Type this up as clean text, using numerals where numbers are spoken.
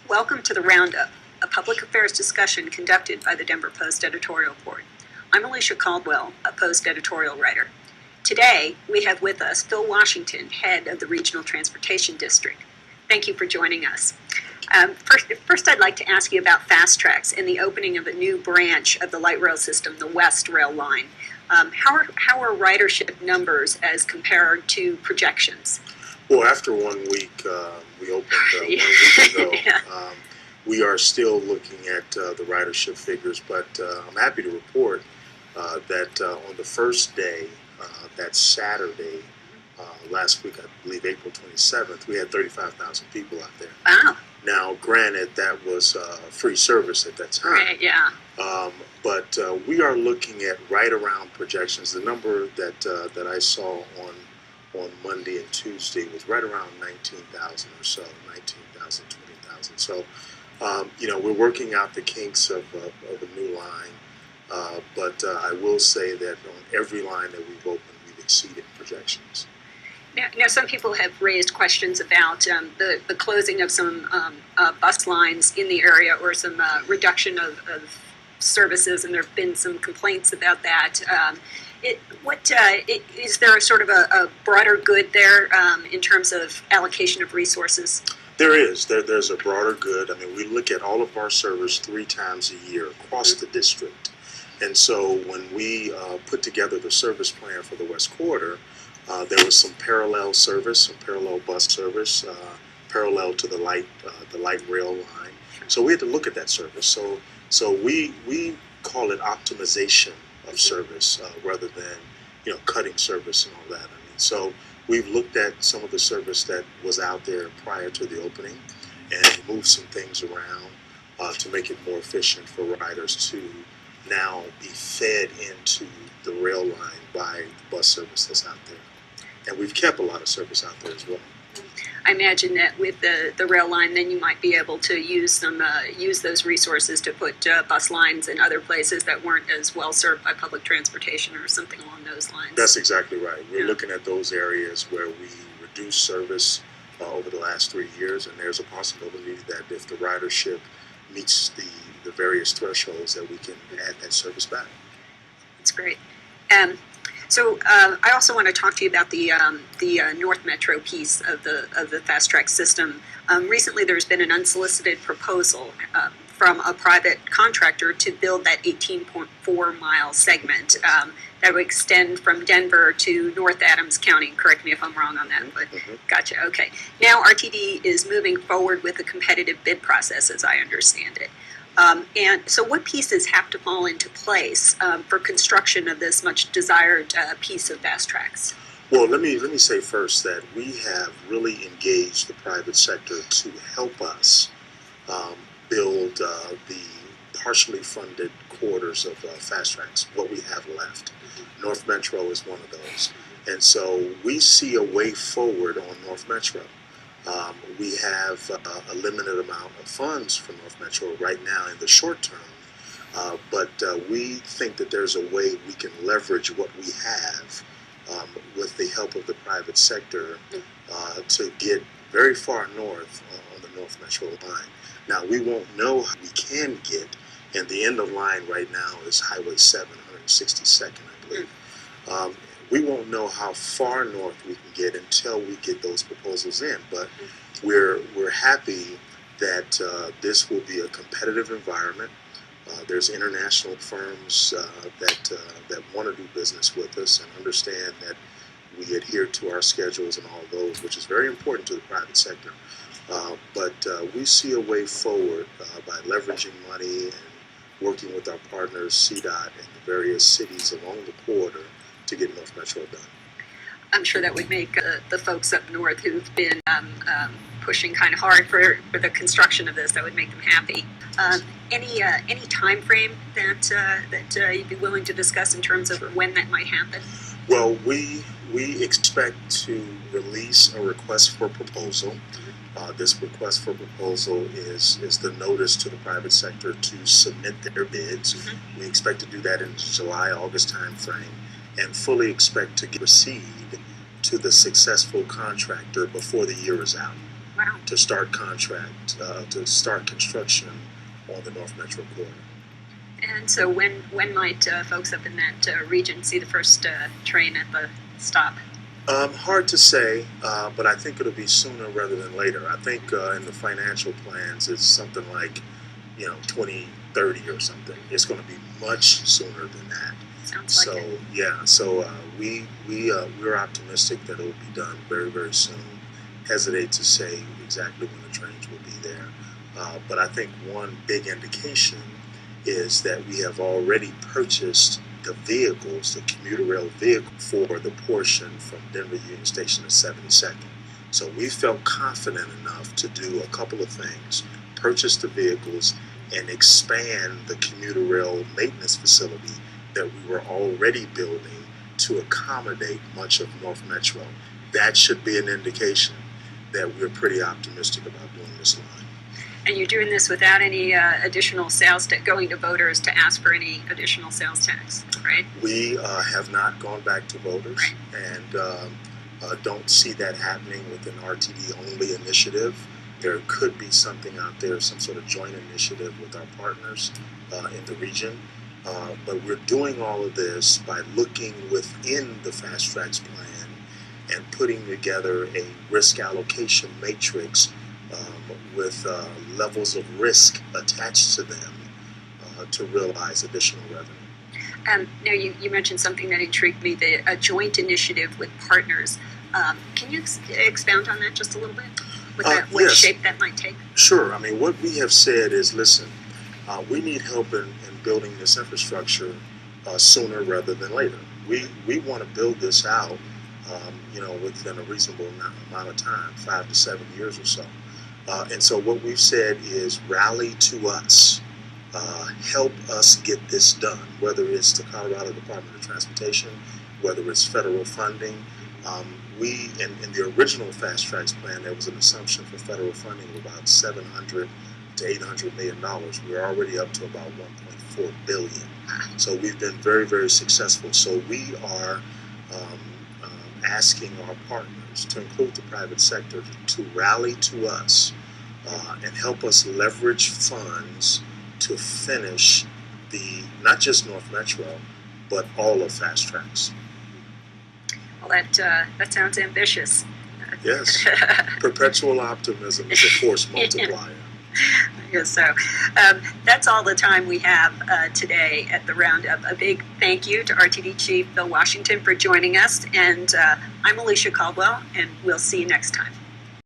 Welcome to the Roundup, a public affairs discussion conducted by the Denver Post editorial board. I'm Alicia Caldwell, a Post editorial writer. Today, we have with us Phil Washington, head of the Regional Transportation District. Thank you for joining us. First, I'd like to ask you about fast tracks and the opening of a new branch of the light rail system, the West Rail Line. How are ridership numbers as compared to projections? Well, after 1 week, we opened 1 week ago. Yeah. We are still looking at the ridership figures, but I'm happy to report that on the first day, that Saturday, last week, I believe April 27th, we had 35,000 people out there. Wow. Now, granted, that was free service at that time. Right, yeah. But we are looking at right around projections. The number that I saw on Monday and Tuesday was right around 19,000 or so, 19,000, 20,000. So, we're working out the kinks of a new line, but I will say that on every line that we've opened, we've exceeded projections. Now, some people have raised questions about the closing of some bus lines in the area or some reduction of services, and there have been some complaints about that. Is there a sort of a broader good there in terms of allocation of resources? There is. There's a broader good. I mean, we look at all of our service 3 times a year across the district. And so when we put together the service plan for the West Quarter, there was some parallel service, some parallel bus service, parallel to the light rail line. So we had to look at that service. So we call it optimization of service rather than cutting service and all that. I mean, so we've looked at some of the service that was out there prior to the opening and moved some things around to make it more efficient for riders to now be fed into the rail line by the bus service that's out there. And we've kept a lot of service out there as well. I imagine that with the rail line, then you might be able to use those resources to put bus lines in other places that weren't as well served by public transportation or something along those lines. That's exactly right. We're looking at those areas where we reduced service over the last 3 years, and there's a possibility that if the ridership meets the various thresholds, that we can add that service back. That's great. So I also want to talk to you about the North Metro piece of the fast track system. Recently, there's been an unsolicited proposal from a private contractor to build that 18.4 mile segment that would extend from Denver to North Adams County. Correct me if I'm wrong on that, but gotcha. Okay. Now RTD is moving forward with a competitive bid process, as I understand it. And so what pieces have to fall into place for construction of this much desired piece of fast tracks? Well, let me say first that we have really engaged the private sector to help us build the partially funded quarters of fast tracks, what we have left. North Metro is one of those. And so we see a way forward on North Metro. We have a limited amount of funds for North Metro right now in the short term, but we think that there's a way we can leverage what we have with the help of the private sector to get very far north on the North Metro line. Now, we won't know how we can get, and the end of line right now is Highway 7, 162nd, I believe. We won't know how far north we can get until we get those proposals in, but we're happy that this will be a competitive environment. There's international firms that want to do business with us and understand that we adhere to our schedules and all those, which is very important to the private sector. But we see a way forward by leveraging money and working with our partners, CDOT, and the various cities along the corridor to get North Metro done. I'm sure that would make the folks up north who've been pushing kind of hard for the construction of this, that would make them happy. Any time frame that you'd be willing to discuss in terms of when that might happen? Well, we expect to release a request for proposal. This request for proposal is the notice to the private sector to submit their bids. We expect to do that in the July, August timeframe, and fully expect to proceed to the successful contractor before the year is out. Wow. to start construction on the North Metro corridor. And so when might folks up in that region see the first train at the stop? Hard to say, but I think it'll be sooner rather than later. I think in the financial plans, it's something like 2030 or something. It's going to be much sooner than that. Sounds like it. Yeah, we're optimistic that it will be done very, very soon. Hesitate to say exactly when the trains will be there, but I think one big indication is that we have already purchased the vehicles, the commuter rail vehicle for the portion from Denver Union Station to 72nd. So we felt confident enough to do a couple of things: purchase the vehicles and expand the commuter rail maintenance facility that we were already building to accommodate much of North Metro. That should be an indication that we're pretty optimistic about doing this line. And you're doing this without any additional sales tax, going to voters to ask for any additional sales tax, right? We have not gone back to voters, and don't see that happening with an RTD only initiative. There could be something out there, some sort of joint initiative with our partners in the region. But we're doing all of this by looking within the Fast Tracks plan and putting together a risk allocation matrix with levels of risk attached to them to realize additional revenue. Now, you mentioned something that intrigued me, a joint initiative with partners. Can you expound on that just a little bit? What Yes. shape that might take? Sure. I mean, what we have said is, listen, we need help in building this infrastructure sooner rather than later. We want to build this out, within a reasonable amount of time, 5 to 7 years or so. And so what we've said is rally to us, help us get this done, whether it's the Colorado Department of Transportation, whether it's federal funding. In the original Fast Tracks plan, there was an assumption for federal funding of about $700 to $800 million. We're already up to about $1.4 billion. So we've been very, very successful. So we are asking our partners, to include the private sector, to rally to us and help us leverage funds to finish not just North Metro, but all of Fast Tracks. Well, that sounds ambitious. Yes, perpetual optimism is a force multiplier. I guess so. That's all the time we have today at the Roundup. A big thank you to RTD Chief Bill Washington for joining us, and I'm Alicia Caldwell, and we'll see you next time.